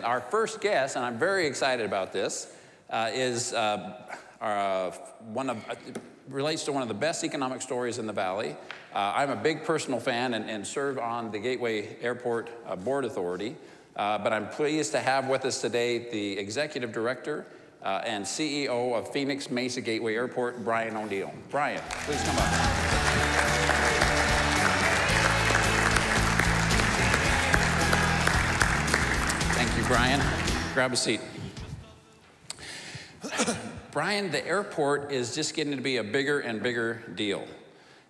Our first guest, and I'm very excited about this, is relates to one of the best economic stories in the Valley. I'm a big personal fan and serve on the Gateway Airport Board Authority, but I'm pleased to have with us today the Executive Director and CEO of Phoenix Mesa Gateway Airport, Brian O'Neill. Brian, please come up. Thank you, Brian. Grab a seat. Brian, the airport is just getting to be a bigger and bigger deal.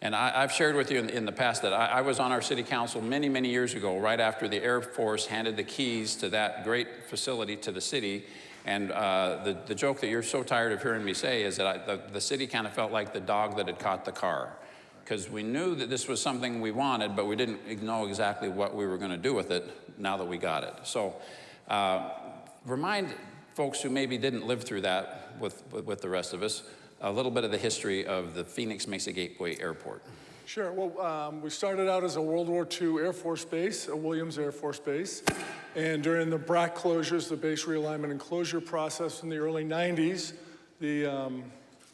And I've shared with you in the past that I was on our city council many, many years ago, right after the Air Force handed the keys to that great facility to the city. And the joke that you're so tired of hearing me say is that the city kind of felt like the dog that had caught the car. Because we knew that this was something we wanted, but we didn't know exactly what we were going to do with it now that we got it. So remind folks who maybe didn't live through that with the rest of us a little bit of the history of the Phoenix Mesa Gateway Airport. Sure. Well, we started out as a World War II Air Force base, a Williams Air Force base. And during the BRAC closures, the base realignment and closure process in the early 90s, the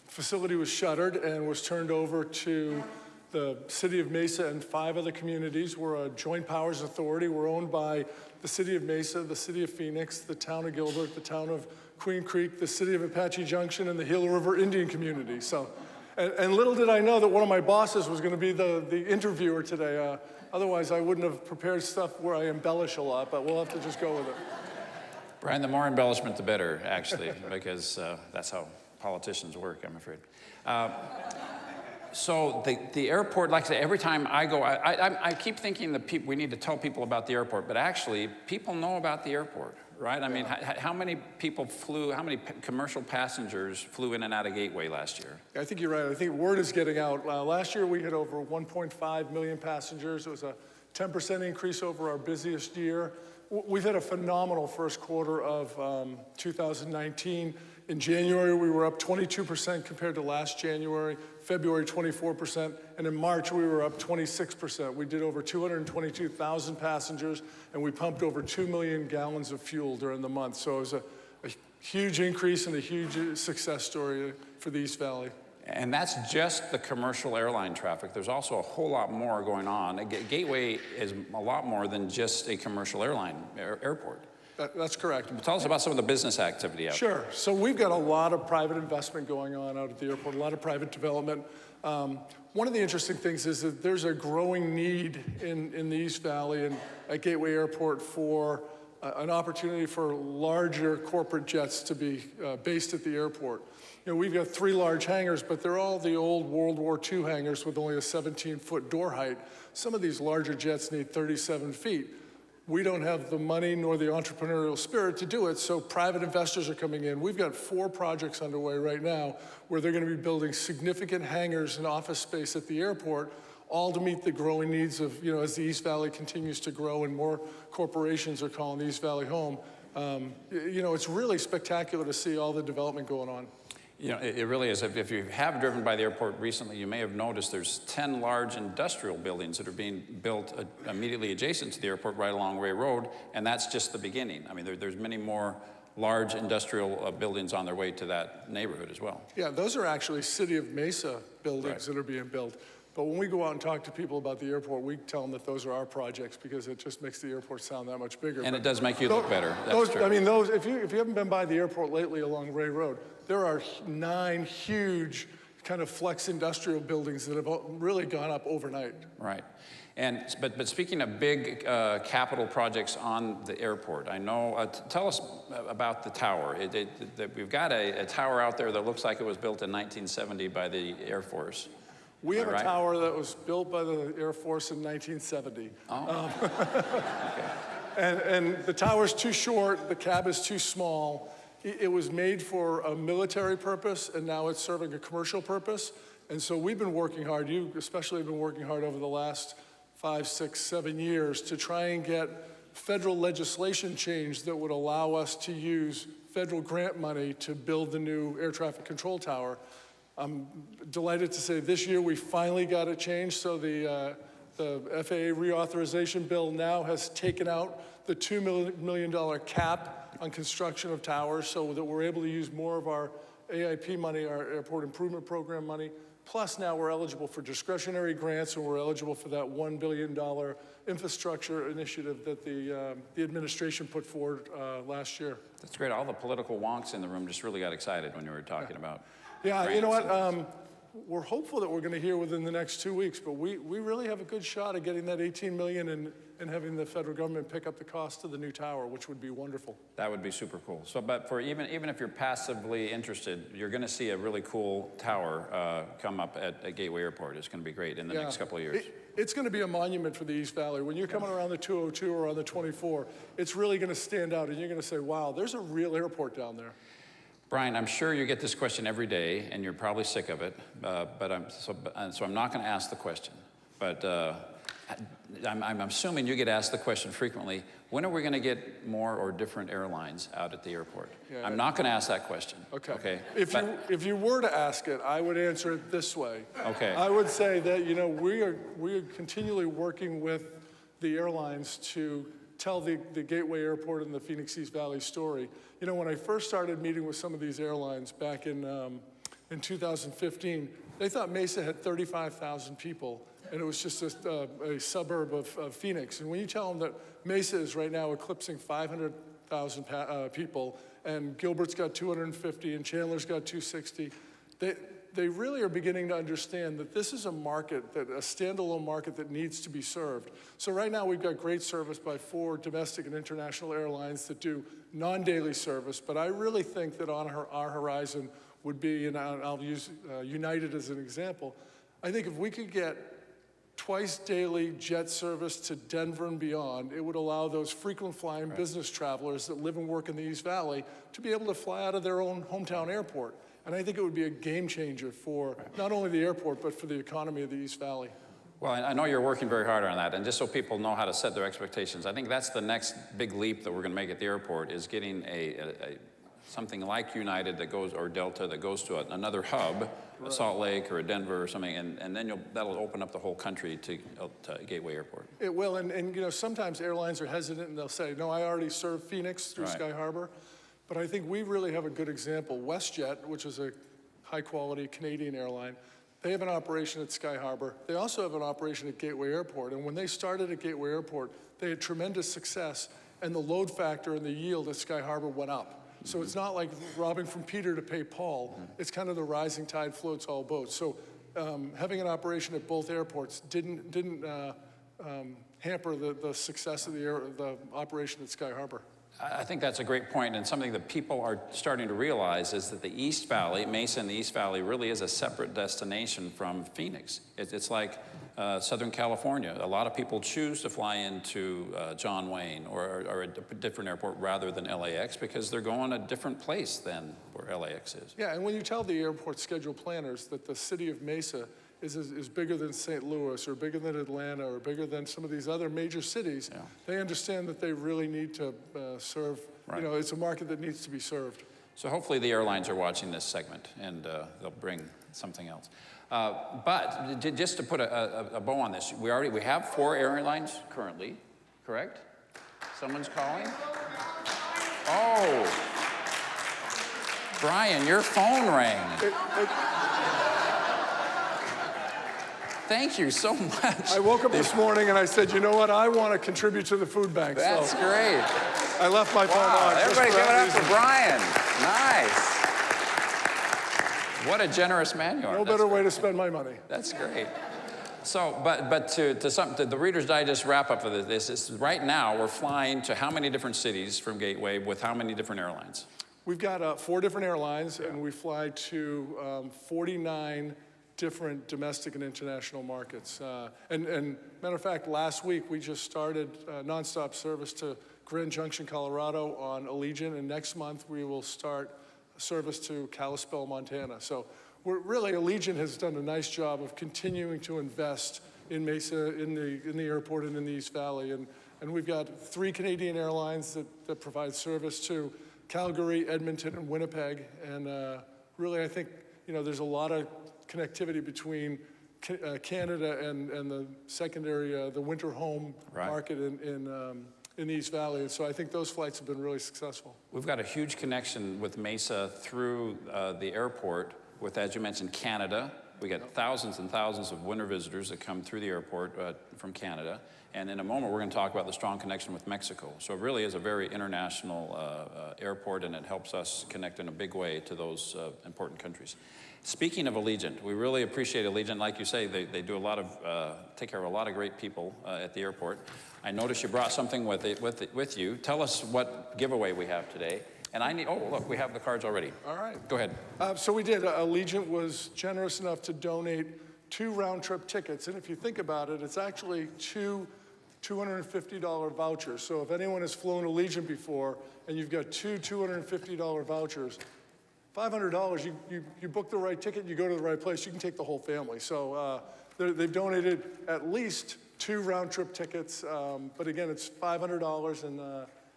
facility was shuttered and was turned over to the city of Mesa and 5 other communities. We're a joint powers authority. We're owned by the city of Mesa, the city of Phoenix, the town of Gilbert, the town of Queen Creek, the city of Apache Junction, and the Gila River Indian community. So, and little did I know that one of my bosses was going to be the interviewer today. Otherwise, I wouldn't have prepared stuff where I embellish a lot, but we'll have to just go with it. Brian, the more embellishment, the better, actually, because that's how politicians work, I'm afraid. So the airport, like I say, every time I go, I keep thinking that we need to tell people about the airport, but actually, people know about the airport, right? I mean, how many people flew, how many commercial passengers flew in and out of Gateway last year? I think you're right. I think word is getting out. Last year, we had over 1.5 million passengers. It was a 10% increase over our busiest year. We've had a phenomenal first quarter of 2019. In January, we were up 22% compared to last January, February 24%, and in March we were up 26%. We did over 222,000 passengers, and we pumped over 2 million gallons of fuel during the month. So it was a huge increase and a huge success story for the East Valley. And that's just the commercial airline traffic. There's also a whole lot more going on. Gateway is a lot more than just a commercial airline airport. That's correct. Tell us about some of the business activity out there. Sure. So we've got a lot of private investment going on out at the airport, a lot of private development. One of the interesting things is that there's a growing need in the East Valley and at Gateway Airport for an opportunity for larger corporate jets to be based at the airport. You know, we've got 3 large hangars, but they're all the old World War II hangars with only a 17-foot door height. Some of these larger jets need 37 feet. We don't have the money nor the entrepreneurial spirit to do it, so private investors are coming in. We've got 4 projects underway right now where they're going to be building significant hangars and office space at the airport, all to meet the growing needs of, you know, as the East Valley continues to grow and more corporations are calling the East Valley home. You know, it's really spectacular to see all the development going on. You know, it really is. If you have driven by the airport recently, you may have noticed there's 10 large industrial buildings that are being built immediately adjacent to the airport right along Ray Road, and that's just the beginning. I mean, there's many more large industrial buildings on their way to that neighborhood as well. Yeah, those are actually City of Mesa buildings that are being built. But when we go out and talk to people about the airport, we tell them that those are our projects because it just makes the airport sound that much bigger. And it does make you look better. That's true. I mean, those, if you haven't been by the airport lately along Ray Road, there are 9 huge kind of flex industrial buildings that have really gone up overnight. Right. And, but speaking of big capital projects on the airport, I know, tell us about the tower. We've got a tower out there that looks like it was built in 1970 by the Air Force. We have a tower that was built by the Air Force in 1970. Oh. Okay. And the tower's too short, the cab is too small. It was made for a military purpose, and now it's serving a commercial purpose. And so we've been working hard, you especially have been working hard over the last 5, 6, 7 years to try and get federal legislation change that would allow us to use federal grant money to build the new air traffic control tower. I'm delighted to say this year we finally got it changed, so the FAA reauthorization bill now has taken out the $2 million cap on construction of towers so that we're able to use more of our AIP money, our Airport Improvement Program money. Plus now we're eligible for discretionary grants, and we're eligible for that $1 billion infrastructure initiative that the administration put forward last year. That's great. All the political wonks in the room just really got excited when you were talking about Yeah, you know grants. what? We're hopeful that we're going to hear within the next 2 weeks, but we really have a good shot at getting that $18 million and having the federal government pick up the cost of the new tower, which would be wonderful. That would be super cool. So, but for even if you're passively interested, you're going to see a really cool tower come up at Gateway Airport. It's going to be great in the next couple of years. It's going to be a monument for the East Valley. When you're coming around the 202 or on the 24, it's really going to stand out, and you're going to say, wow, there's a real airport down there. Brian, I'm sure you get this question every day, and you're probably sick of it. So I'm not going to ask the question. But I'm assuming you get asked the question frequently. When are we going to get more or different airlines out at the airport? Yeah, I'm not going to ask that question. Okay. If you were to ask it, I would answer it this way. Okay. I would say that we are continually working with the airlines to tell the Gateway Airport and the Phoenix East Valley story. When I first started meeting with some of these airlines back in 2015, they thought Mesa had 35,000 people, and it was just a suburb of Phoenix. And when you tell them that Mesa is right now eclipsing 500,000 people, and Gilbert's got 250, and Chandler's got 260, they really are beginning to understand that this is a market, a standalone market that needs to be served. So right now we've got great service by 4 domestic and international airlines that do non-daily service, but I really think that on our horizon would be, and I'll use United as an example, I think if we could get twice daily jet service to Denver and beyond, it would allow those frequent flying business travelers that live and work in the East Valley to be able to fly out of their own hometown airport. And I think it would be a game changer for not only the airport, but for the economy of the East Valley. Well, I know you're working very hard on that, and just so people know how to set their expectations, I think that's the next big leap that we're going to make at the airport, is getting something like United that goes, or Delta, that goes to another hub, a Salt Lake or a Denver or something, and then that'll open up the whole country to Gateway Airport. It will, and sometimes airlines are hesitant and they'll say, no, I already serve Phoenix through Sky Harbor. But I think we really have a good example. WestJet, which is a high-quality Canadian airline, they have an operation at Sky Harbor. They also have an operation at Gateway Airport. And when they started at Gateway Airport, they had tremendous success, and the load factor and the yield at Sky Harbor went up. So it's not like robbing from Peter to pay Paul. It's kind of the rising tide floats all boats. So having an operation at both airports didn't hamper the success of the operation at Sky Harbor. I think that's a great point, and something that people are starting to realize is that the East Valley, Mesa and the East Valley, really is a separate destination from Phoenix. It's like Southern California. A lot of people choose to fly into John Wayne or a different airport rather than LAX because they're going a different place than where LAX is. Yeah, and when you tell the airport schedule planners that the city of Mesa is bigger than St. Louis or bigger than Atlanta or bigger than some of these other major cities, they understand that they really need to serve, it's a market that needs to be served. So hopefully the airlines are watching this segment and they'll bring something else. But just to put a bow on this, we have 4 airlines currently, correct? Someone's calling? Oh, Brian, your phone rang. Thank you so much. I woke up this morning and I said, you know what? I want to contribute to the food bank. That's great. I left my phone on. Everybody give it up for Brian. Nice. What a generous man you are. No better way to spend my money. That's great. So, but to the Reader's Digest wrap up of this is right now we're flying to how many different cities from Gateway with how many different airlines? We've got 4 different airlines, and we fly to 49 different domestic and international markets. And matter of fact, last week we just started nonstop service to Grand Junction, Colorado on Allegiant, and next month we will start service to Kalispell, Montana. So Allegiant has done a nice job of continuing to invest in Mesa, in the airport, and in the East Valley. And we've got 3 Canadian airlines that provide service to Calgary, Edmonton, and Winnipeg. And really, I think there's a lot of connectivity between Canada and the secondary, the winter home market in the East Valley. And so I think those flights have been really successful. We've got a huge connection with Mesa through the airport with, as you mentioned, Canada. We get thousands and thousands of winter visitors that come through the airport from Canada. And in a moment, we're going to talk about the strong connection with Mexico. So it really is a very international airport, and it helps us connect in a big way to those important countries. Speaking of Allegiant, we really appreciate Allegiant. Like you say, they do a lot of, take care of a lot of great people at the airport. I noticed you brought something with you. Tell us what giveaway we have today. And I need, oh, look, we have the cards already. All right. Go ahead. So we did. Allegiant was generous enough to donate 2 round-trip tickets. And if you think about it, it's actually 2 $250 vouchers. So if anyone has flown Allegiant before and you've got 2 $250 vouchers, $500, you book the right ticket, you go to the right place, you can take the whole family. So they've donated at least 2 round-trip tickets. But again, it's $500,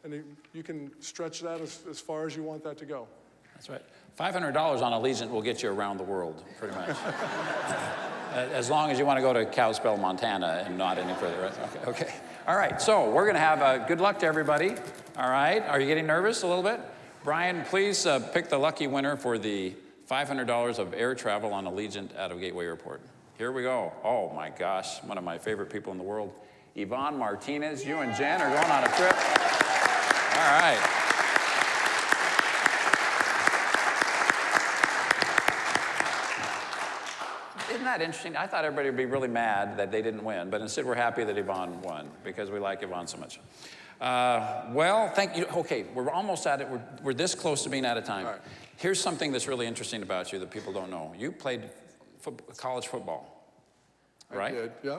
and you can stretch that as far as you want that to go. That's right. $500 on Allegiant will get you around the world, pretty much. As long as you want to go to Kalispell, Montana, and not any further. Right? Okay. All right. So we're going to have good luck to everybody. All right. Are you getting nervous a little bit? Brian, please pick the lucky winner for the $500 of air travel on Allegiant out of Gateway Airport. Here we go. Oh my gosh, one of my favorite people in the world, Yvonne Martinez. You and Jen are going on a trip. All right. Isn't that interesting? I thought everybody would be really mad that they didn't win, but instead we're happy that Yvonne won because we like Yvonne so much. Well, thank you. Okay, we're almost at it. We're this close to being out of time. All right. Here's something that's really interesting about you that people don't know. You played college football, right? I did, yeah.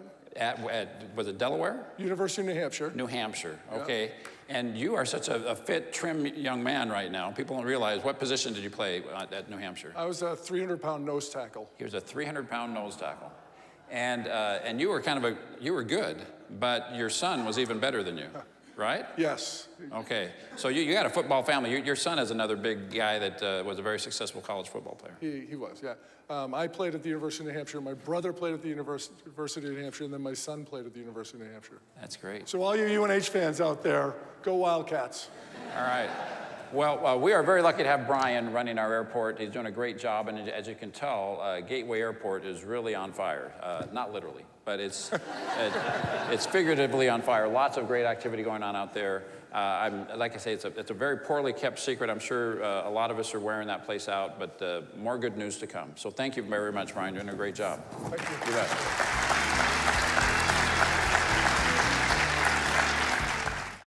Was it Delaware? University of New Hampshire. New Hampshire, okay. Yeah. And you are such a fit, trim young man right now. People don't realize, what position did you play at New Hampshire? I was a 300-pound nose tackle. He was a 300-pound nose tackle. And you were you were good, but your son was even better than you, right? Yes. Okay, so you got a football family. Your son is another big guy that was a very successful college football player. He was, yeah. I played at the University of New Hampshire. My brother played at the University of New Hampshire, and then my son played at the University of New Hampshire. That's great. So all you UNH fans out there, go Wildcats. All right. Well, we are very lucky to have Brian running our airport. He's doing a great job, and as you can tell, Gateway Airport is really on fire. Not literally, but it's figuratively on fire. Lots of great activity going on out there. Like I say, it's a very poorly kept secret. I'm sure a lot of us are wearing that place out, but more good news to come. So thank you very much, Brian. You're doing a great job. Thank you. You bet.